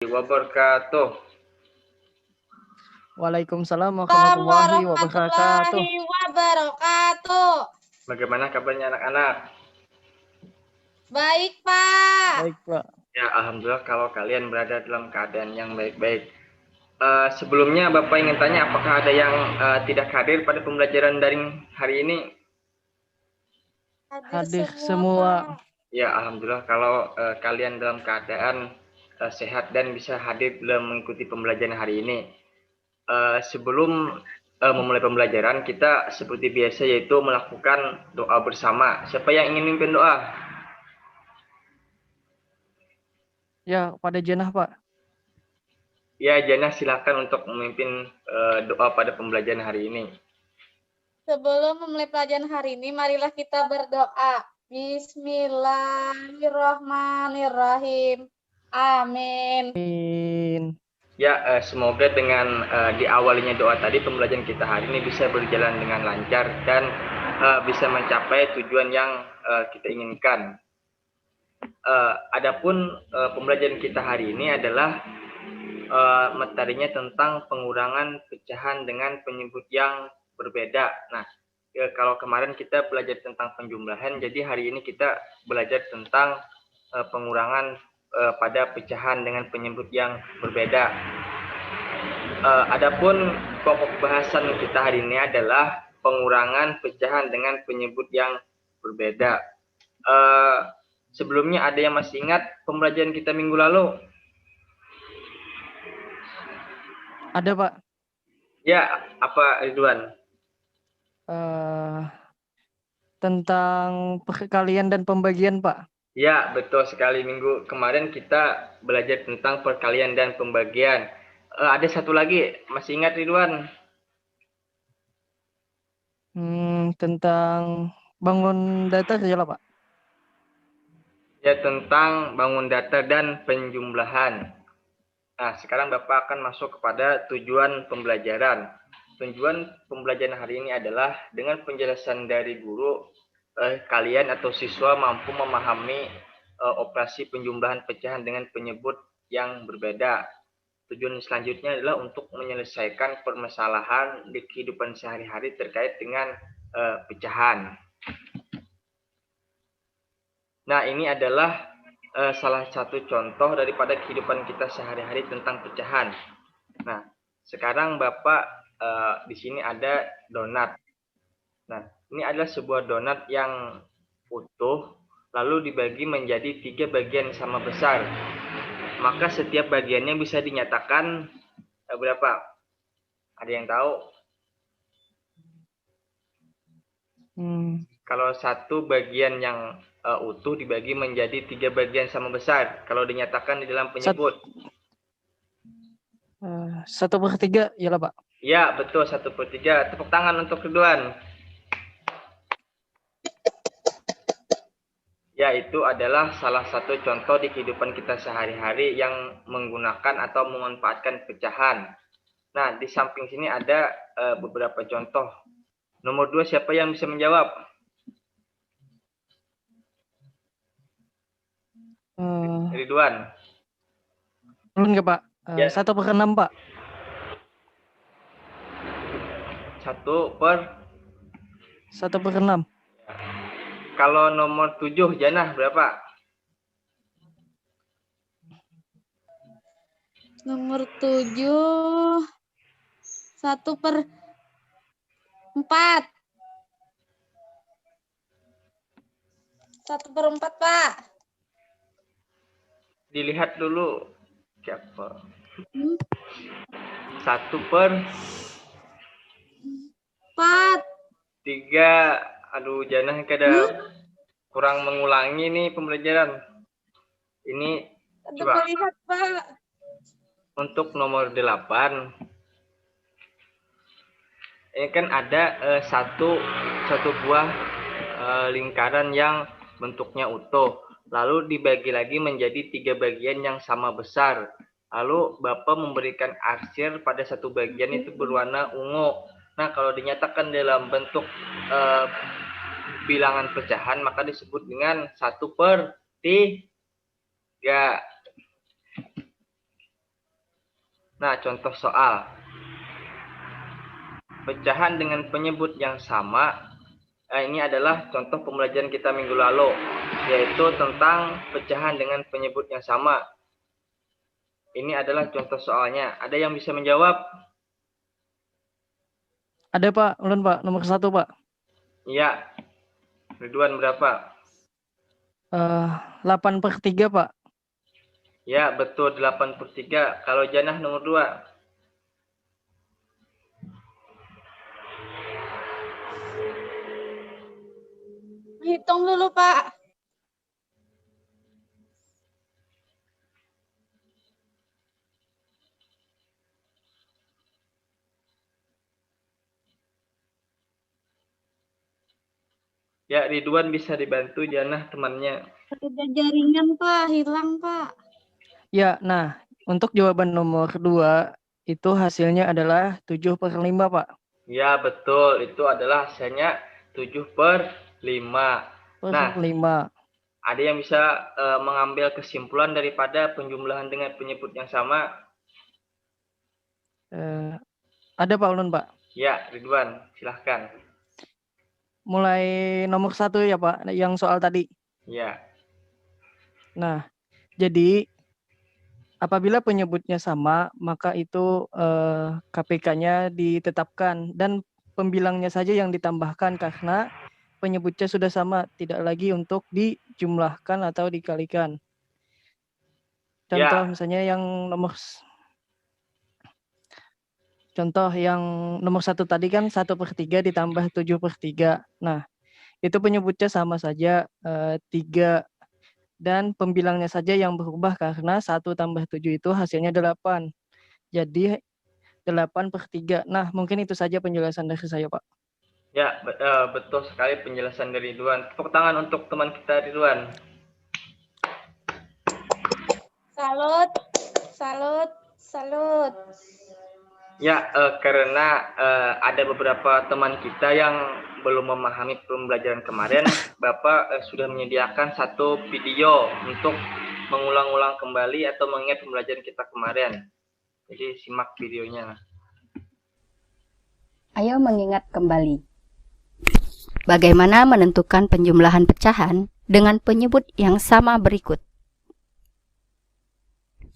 Wabarakatuh. Waalaikumsalam warahmatullahi wabarakatuh. Warahmatullahi wabarakatuh. Bagaimana kabarnya anak-anak? Baik, Pak. Baik, Pak. Ya, alhamdulillah kalau kalian berada dalam keadaan yang baik-baik. Sebelumnya Bapak ingin tanya apakah ada yang tidak hadir pada pembelajaran daring hari ini? Hadir semua. Pak. Ya, alhamdulillah kalau kalian dalam keadaan sehat dan bisa hadir dalam mengikuti pembelajaran hari ini. Sebelum memulai pembelajaran, kita seperti biasa yaitu melakukan doa bersama. Siapa yang ingin memimpin doa? Ya, pada jenah, Pak. Ya, Jana silakan untuk memimpin doa pada pembelajaran hari ini. Sebelum memulai pelajaran hari ini, marilah kita berdoa. Bismillahirrahmanirrahim. Amin. Amin. Ya, semoga dengan diawalinya doa tadi pembelajaran kita hari ini bisa berjalan dengan lancar dan bisa mencapai tujuan yang kita inginkan. Adapun pembelajaran kita hari ini adalah materinya tentang pengurangan pecahan dengan penyebut yang berbeda. Nah, kalau kemarin kita belajar tentang penjumlahan, jadi hari ini kita belajar tentang pengurangan pada pecahan dengan penyebut yang berbeda. Adapun pokok bahasan kita hari ini adalah pengurangan pecahan dengan penyebut yang berbeda. Sebelumnya ada yang masih ingat pembelajaran kita minggu lalu? Ada, Pak. Ya, apa Ridwan? Tentang perkalian dan pembagian, Pak. Ya, betul sekali. Minggu kemarin kita belajar tentang perkalian dan pembagian. Ada satu lagi, masih ingat Ridwan? Tentang bangun datar ya lah, Pak. Ya, tentang bangun datar dan penjumlahan. Nah, sekarang Bapak akan masuk kepada tujuan pembelajaran. Tujuan pembelajaran hari ini adalah dengan penjelasan dari guru, kalian atau siswa mampu memahami operasi penjumlahan pecahan dengan penyebut yang berbeda. Tujuan selanjutnya adalah untuk menyelesaikan permasalahan di kehidupan sehari-hari terkait dengan pecahan. Nah, ini adalah salah satu contoh daripada kehidupan kita sehari-hari tentang pecahan. Nah, sekarang Bapak di sini ada donat. Nah, ini adalah sebuah donat yang utuh, lalu dibagi menjadi 3 bagian sama besar. Maka setiap bagiannya bisa dinyatakan berapa? Ada yang tahu? Kalau satu bagian yang utuh dibagi menjadi 3 bagian sama besar, kalau dinyatakan di dalam penyebut. 1/3 ya lah, Pak. Ya, betul, 1/3. Tepuk tangan untuk Ridwan. Ya, itu adalah salah satu contoh di kehidupan kita sehari-hari yang menggunakan atau memanfaatkan pecahan. Nah, di samping sini ada beberapa contoh. Nomor 2, siapa yang bisa menjawab? Ridwan. Belum nggak, Pak? Ya. 1/6, Pak. 1/6. Kalau nomor 7, Janah berapa? Nomor 7, 1/4. 1/4, Pak. Dilihat dulu siapa. 1/4. 3. Aduh, Janah kada kurang mengulangi nih pembelajaran. Ini coba lihat, Pak. untuk nomor 8. Ini kan ada satu buah lingkaran yang bentuknya utuh. Lalu dibagi lagi menjadi 3 bagian yang sama besar. Lalu Bapak memberikan arsir pada satu bagian itu berwarna ungu. Nah, kalau dinyatakan dalam bentuk bilangan pecahan, maka disebut dengan 1/3. Nah, contoh soal. Pecahan dengan penyebut yang sama. Ini adalah contoh pembelajaran kita minggu lalu, yaitu tentang pecahan dengan penyebut yang sama. Ini adalah contoh soalnya. Ada yang bisa menjawab? Ada Pak, ulun Pak, nomor 1 Pak. Iya. Ridwan berapa? 8/3 Pak. Ya, betul 8/3. Kalau Janah nomor 2? Hitung dulu, Pak. Ya, Ridwan bisa dibantu Janah temannya. Ada jaringan, Pak. Hilang, Pak. Ya, nah untuk jawaban nomor 2 itu hasilnya adalah 7/5 Pak. Ya, betul. Itu adalah hasilnya 7/5. Nah, 5. ada yang bisa mengambil kesimpulan daripada penjumlahan dengan penyebut yang sama? Ada Pak ulun Pak. Ya, Ridwan, silahkan. Mulai nomor 1 ya Pak, yang soal tadi. Ya. Nah, jadi apabila penyebutnya sama, maka itu KPK-nya ditetapkan dan pembilangnya saja yang ditambahkan karena penyebutnya sudah sama, tidak lagi untuk dijumlahkan atau dikalikan. Contoh misalnya yang nomor nomor 1 tadi kan 1/3 ditambah 7/3. Nah, itu penyebutnya sama saja 3 dan pembilangnya saja yang berubah karena 1 tambah 7 itu hasilnya 8. Jadi 8/3. Nah, mungkin itu saja penjelasan dari saya, Pak. Ya, betul sekali penjelasan dari Ridwan. Tepuk tangan untuk teman kita Ridwan. Salut. Salut. Salut. Ya, karena ada beberapa teman kita yang belum memahami pembelajaran kemarin, Bapak sudah menyediakan satu video untuk mengulang-ulang kembali atau mengingat pembelajaran kita kemarin. Jadi simak videonya. Ayo mengingat kembali. Bagaimana menentukan penjumlahan pecahan dengan penyebut yang sama berikut.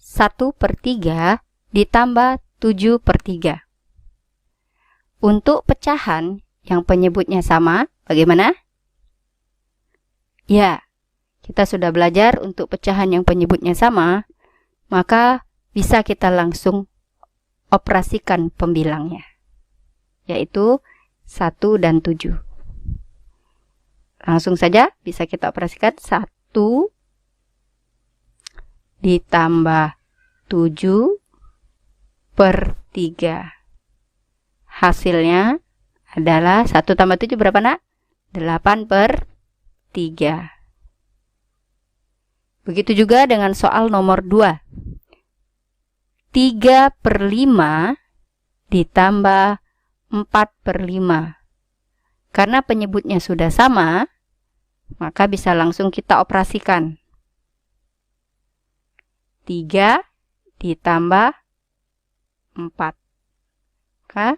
1/3 ditambah 7/3. Untuk pecahan yang penyebutnya sama, bagaimana? Ya, kita sudah belajar untuk pecahan yang penyebutnya sama, maka bisa kita langsung operasikan pembilangnya, yaitu 1 dan 7. Langsung saja bisa kita operasikan 1 ditambah 7/3. Hasilnya adalah 1 tambah 7 berapa nak? 8/3. Begitu juga dengan soal nomor 2. 3/5 ditambah 4/5. Karena penyebutnya sudah sama, maka bisa langsung kita operasikan. 3 ditambah 4. Maka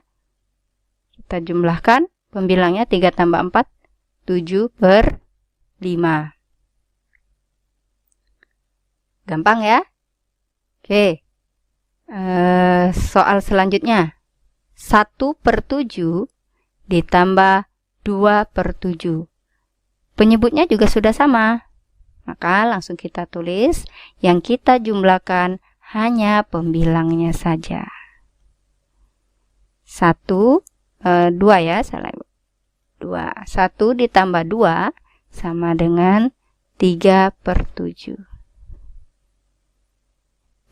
kita jumlahkan pembilangnya 3 tambah 4, 7/5. Gampang ya? Oke. Soal selanjutnya. 1/7 ditambah 2/7. Penyebutnya juga sudah sama. Maka langsung kita tulis, yang kita jumlahkan hanya pembilangnya saja. 2 ya, salah. 2. 1 ditambah 2 sama dengan 3/7.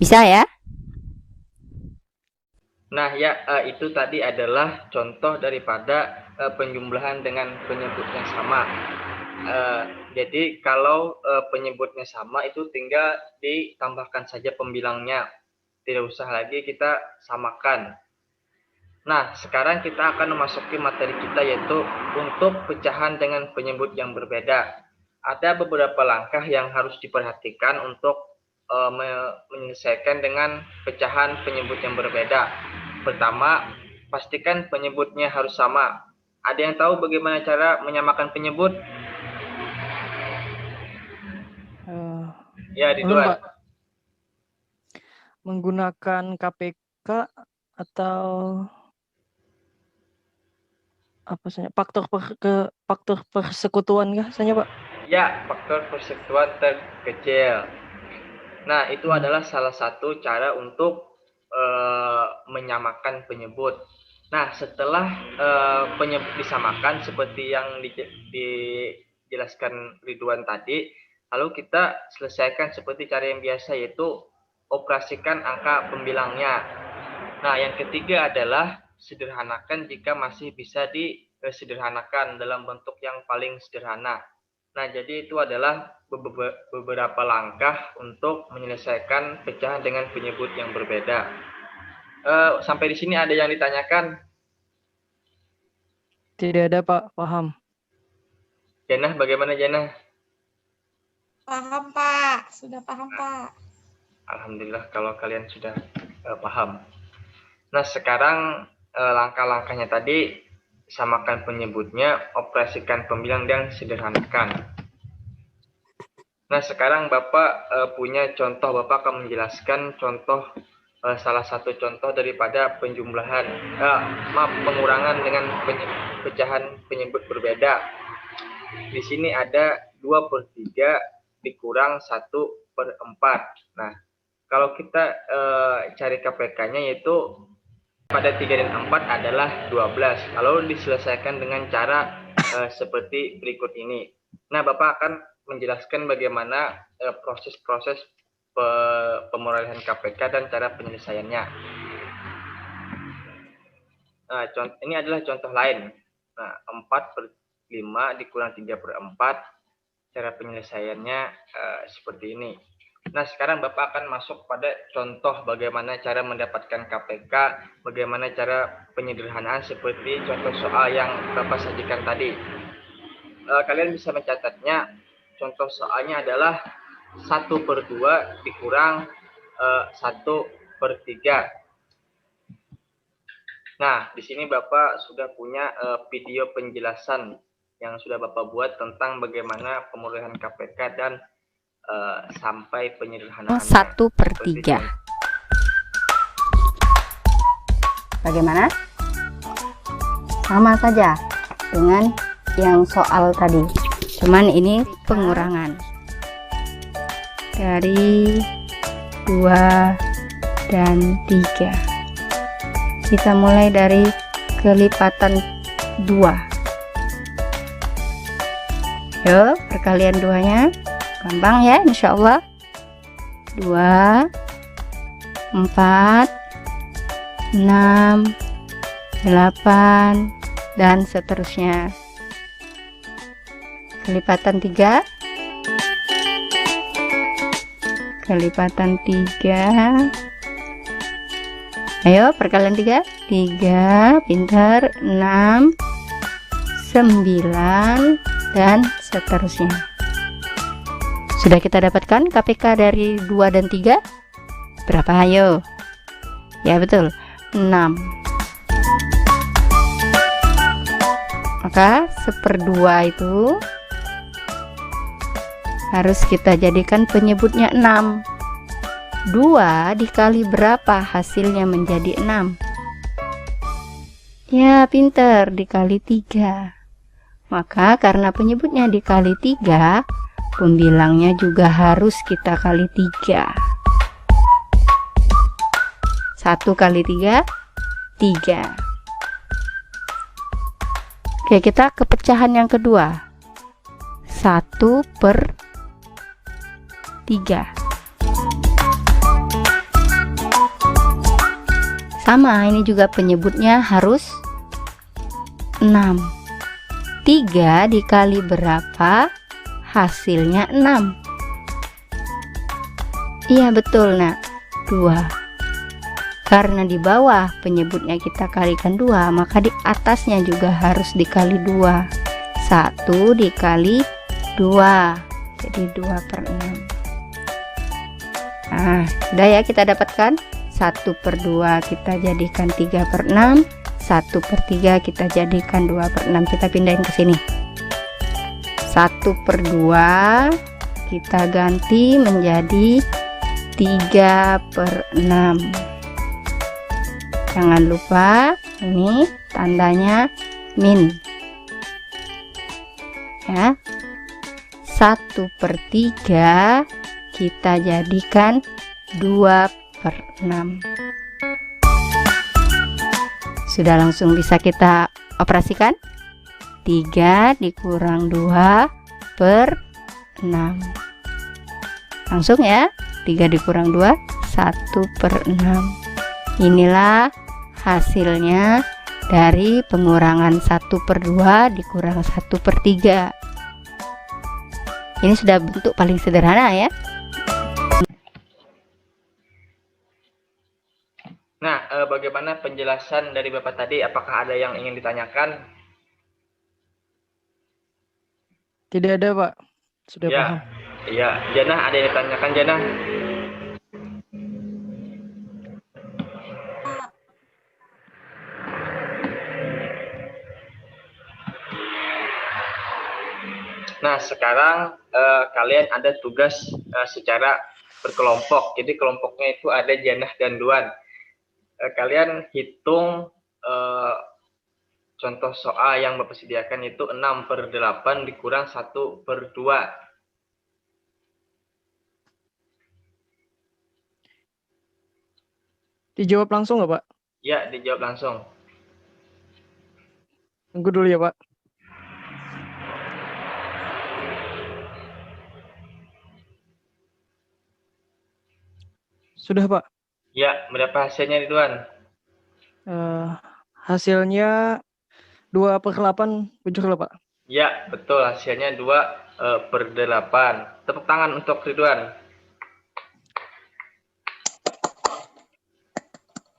Bisa ya? Nah, ya, itu tadi adalah contoh daripada penjumlahan dengan penyebut yang sama. Jadi kalau penyebutnya sama itu tinggal ditambahkan saja pembilangnya. Tidak usah lagi kita samakan. Nah, sekarang kita akan memasuki materi kita, yaitu untuk pecahan dengan penyebut yang berbeda. Ada beberapa langkah yang harus diperhatikan untuk menyelesaikan dengan pecahan penyebut yang berbeda. Pertama, pastikan penyebutnya harus sama. Ada yang tahu bagaimana cara menyamakan penyebut? Ya, Belum, Ridwan. Pak. Menggunakan KPK atau apa saja? Faktor persekutuan kah saja, Pak? Ya, faktor persekutuan terkecil. Nah, itu adalah salah satu cara untuk menyamakan penyebut. Nah, setelah penyebut disamakan seperti yang dijelaskan Ridwan tadi, lalu kita selesaikan seperti cara yang biasa, yaitu operasikan angka pembilangnya. Nah, yang ketiga adalah sederhanakan jika masih bisa disederhanakan dalam bentuk yang paling sederhana. Nah, jadi itu adalah beberapa langkah untuk menyelesaikan pecahan dengan penyebut yang berbeda. Sampai di sini ada yang ditanyakan? Tidak ada, Pak. Paham. Janah, bagaimana Janah? Paham, Pak. Sudah paham, Pak. Alhamdulillah kalau kalian sudah paham. Nah, sekarang langkah-langkahnya tadi, samakan penyebutnya, operasikan pembilang, dan sederhanakan. Nah, sekarang Bapak punya contoh. Bapak akan menjelaskan contoh, salah satu contoh daripada pengurangan dengan pecahan penyebut berbeda. Di sini ada 2/3 dikurang 1/4. Nah, kalau kita cari KPK-nya, yaitu pada 3 dan 4 adalah 12. Lalu diselesaikan dengan cara seperti berikut ini. Nah, Bapak akan menjelaskan bagaimana proses-proses pemulihan KPK dan cara penyelesaiannya. Nah, ini adalah contoh lain. Nah, 4/5 dikurang 3/4. Cara penyelesaiannya seperti ini. Nah, sekarang Bapak akan masuk pada contoh bagaimana cara mendapatkan KPK, bagaimana cara penyederhanaan seperti contoh soal yang Bapak sajikan tadi. Kalian bisa mencatatnya. Contoh soalnya adalah 1/2 dikurang 1/3. Nah, di sini Bapak sudah punya video penjelasan yang sudah Bapak buat tentang bagaimana pemulihan KPK dan sampai penyederhanaan 1/3. Bagaimana? Sama saja dengan yang soal tadi, cuman ini pengurangan dari 2 dan 3. Kita mulai dari kelipatan 2. Yuk, perkalian 2-nya gampang ya, insya Allah. 2, 4, 6, 8, dan seterusnya. Kelipatan 3, kelipatan 3. Ayo, perkalian 3, 3, pintar, 6, 9, dan seterusnya. Sudah kita dapatkan KPK dari 2 dan 3? Berapa, ayo? Ya, betul, 6. Maka 1/2 itu harus kita jadikan penyebutnya 6. 2 dikali berapa hasilnya menjadi 6? Ya, pinter, dikali 3. Maka karena penyebutnya dikali 3, pembilangnya juga harus kita kali 3. 1 kali 3, 3. Oke, kita ke pecahan yang kedua. 1/3. Sama, ini juga penyebutnya harus 6. 3 dikali berapa hasilnya 6? Iya, betul, nak, 2. Karena di bawah penyebutnya kita kalikan 2, maka di atasnya juga harus dikali 2. 1 dikali 2, jadi 2/6. Nah, sudah ya kita dapatkan 1/2 kita jadikan 3/6, 1/3 kita jadikan 2/6. Kita pindahin ke sini. 1/2 kita ganti menjadi 3/6. Jangan lupa ini tandanya min ya. 1/3 kita jadikan 2/6. Sudah langsung bisa kita operasikan. 3 dikurang 2/6. Langsung ya. 3 dikurang 2, 1/6. Inilah hasilnya dari pengurangan 1/2 dikurang 1/3. Ini sudah bentuk paling sederhana ya. Nah, bagaimana penjelasan dari Bapak tadi? Apakah ada yang ingin ditanyakan? Tidak ada, Pak. Sudah Ya, paham. iya. Jana, ada yang ditanyakan, Jana? Nah, sekarang kalian ada tugas secara berkelompok. Jadi kelompoknya itu ada Janah dan Duan. Kalian hitung contoh soal yang Bapak sediakan itu 6/8 dikurang 1/2. Dijawab langsung nggak, Pak? Ya, dijawab langsung. Tunggu dulu ya, Pak. Sudah, Pak. Ya, berapa hasilnya Ridwan? Hasilnya 2/8 bujur lah, Pak. Ya, betul. Hasilnya 2/8. Tepuk tangan untuk Ridwan.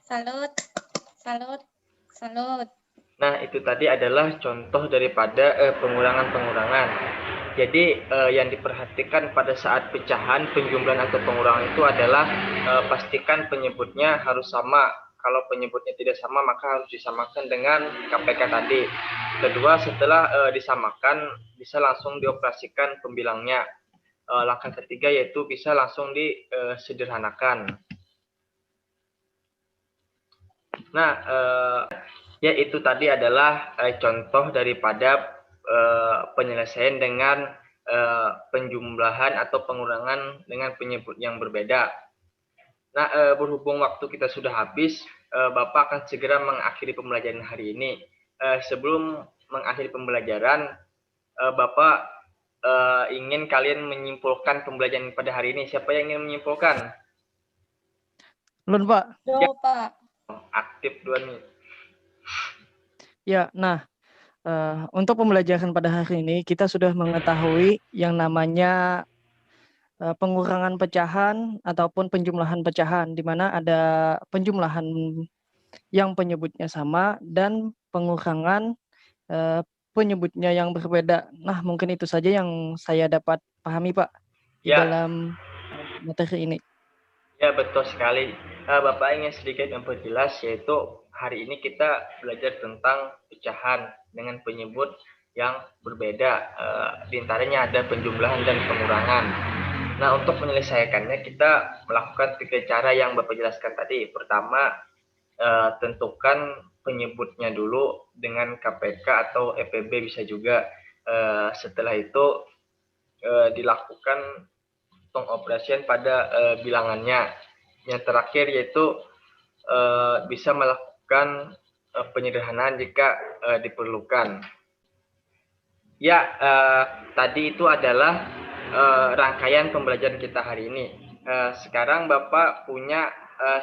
Salut, salut, salut. Nah, itu tadi adalah contoh daripada pengurangan-pengurangan. Jadi, yang diperhatikan pada saat pecahan, penjumlahan atau pengurangan itu adalah pastikan penyebutnya harus sama. Kalau penyebutnya tidak sama, maka harus disamakan dengan KPK tadi. Kedua, setelah disamakan, bisa langsung dioperasikan pembilangnya. Langkah ketiga yaitu bisa langsung disederhanakan. Nah, ya itu tadi adalah contoh daripada penyelesaian dengan penjumlahan atau pengurangan dengan penyebut yang berbeda. Nah, berhubung waktu kita sudah habis, Bapak akan segera mengakhiri pembelajaran hari ini. Sebelum mengakhiri pembelajaran, Bapak ingin kalian menyimpulkan pembelajaran pada hari ini. Siapa yang ingin menyimpulkan? Belum, Pak. Do, Pak. Aktif dua nih. Ya, nah, untuk pembelajaran pada hari ini kita sudah mengetahui yang namanya pengurangan pecahan ataupun penjumlahan pecahan, di mana ada penjumlahan yang penyebutnya sama dan pengurangan penyebutnya yang berbeda. Nah, mungkin itu saja yang saya dapat pahami, Pak, di Ya. dalam materi ini. Ya, betul sekali. Bapak ingin sedikit memperjelas, yaitu hari ini kita belajar tentang pecahan dengan penyebut yang berbeda. Di antaranya ada penjumlahan dan pengurangan. Nah, untuk menyelesaikannya kita melakukan 3 cara yang Bapak jelaskan tadi. Pertama, tentukan penyebutnya dulu dengan KPK atau EPB bisa juga. Setelah itu dilakukan pengoperasian pada bilangannya. Yang terakhir yaitu bisa melakukan penyederhanaan jika diperlukan. Ya, tadi itu adalah rangkaian pembelajaran kita hari ini. Sekarang Bapak punya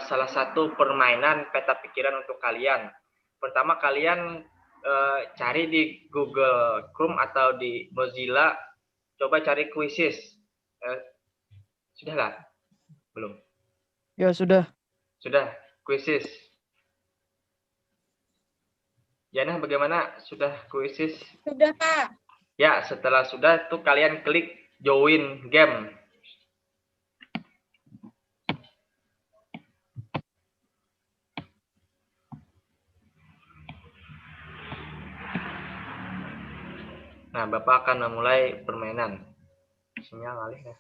salah satu permainan peta pikiran untuk kalian. Pertama, kalian cari di Google Chrome atau di Mozilla, coba cari quizzes. Sudahlah? Belum? Ya, sudah. Sudah, quizzes. Jana, bagaimana? Sudah quizzes? Sudah, Pak. Ya, setelah sudah tuh kalian klik join game. Nah, Bapak akan memulai permainan. Sinyal alih ya.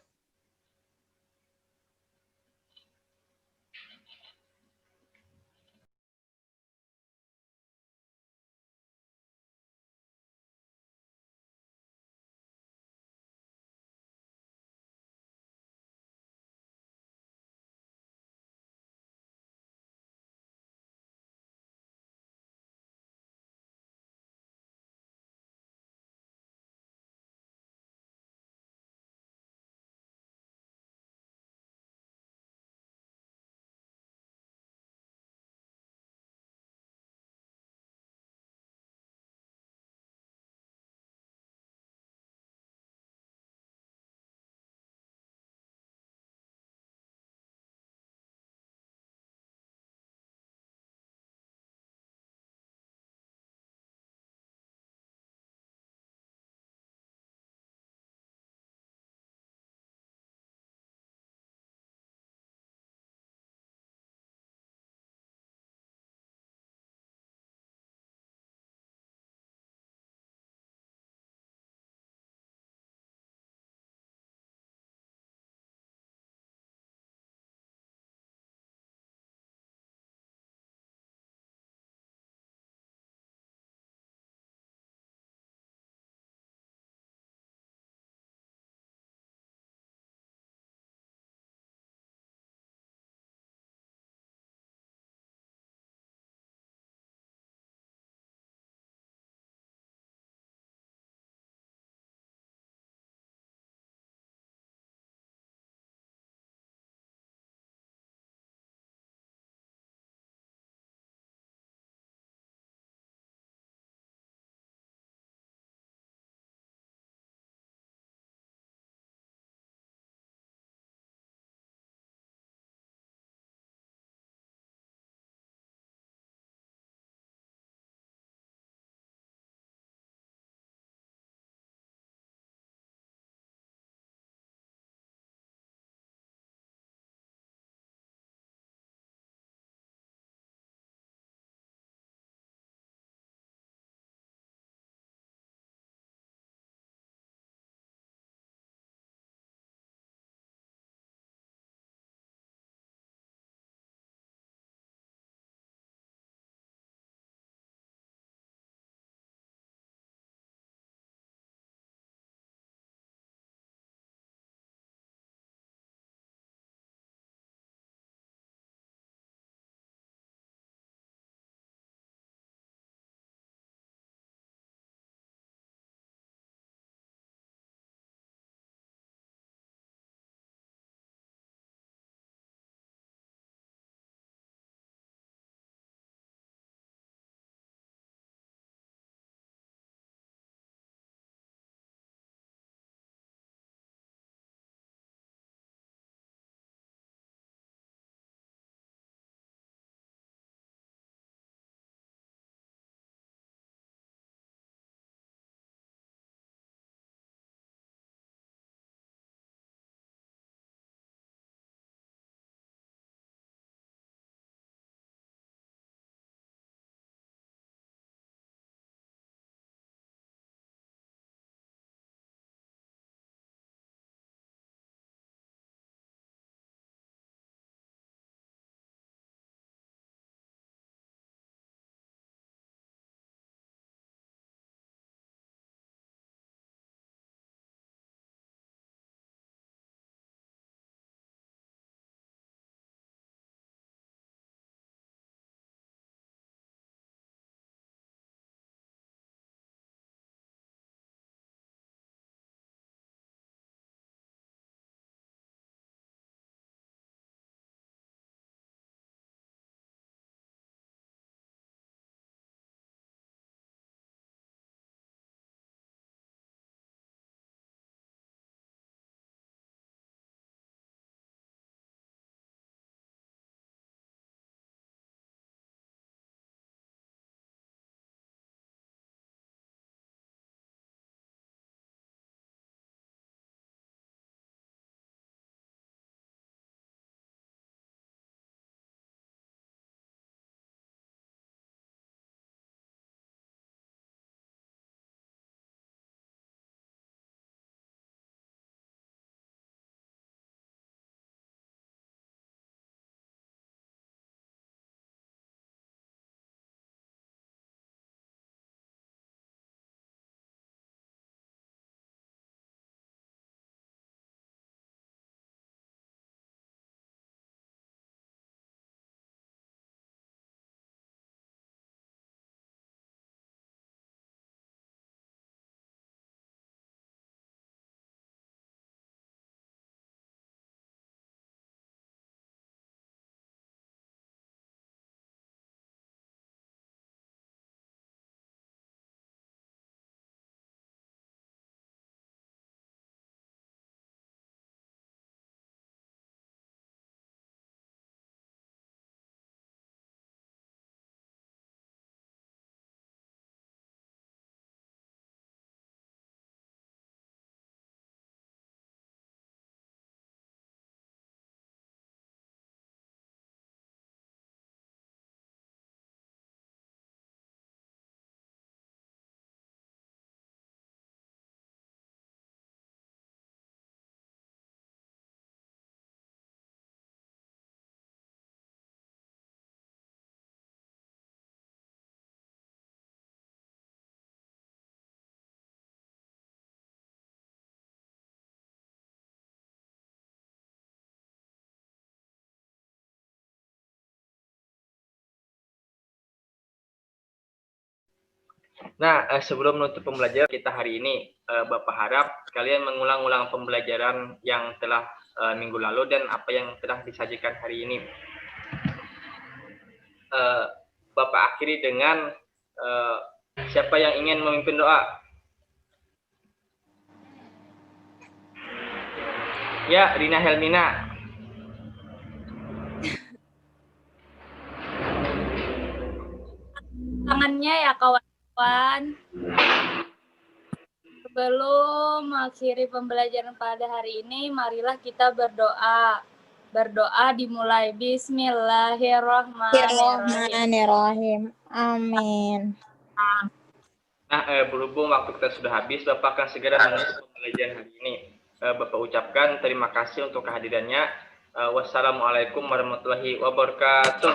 Nah, sebelum menutup pembelajaran kita hari ini, Bapak harap kalian mengulang-ulang pembelajaran yang telah minggu lalu dan apa yang telah disajikan hari ini. Bapak akhiri dengan siapa yang ingin memimpin doa? Ya, Rina Helmina. Tangannya ya kawan-kawan. Sebelum mengakhiri pembelajaran pada hari ini, marilah kita berdoa. Berdoa dimulai. Bismillahirrahmanirrahim. Amin. Nah, berhubung waktu kita sudah habis, Bapak akan segera menutup pembelajaran hari ini. Bapak ucapkan terima kasih untuk kehadirannya. Wassalamualaikum warahmatullahi wabarakatuh.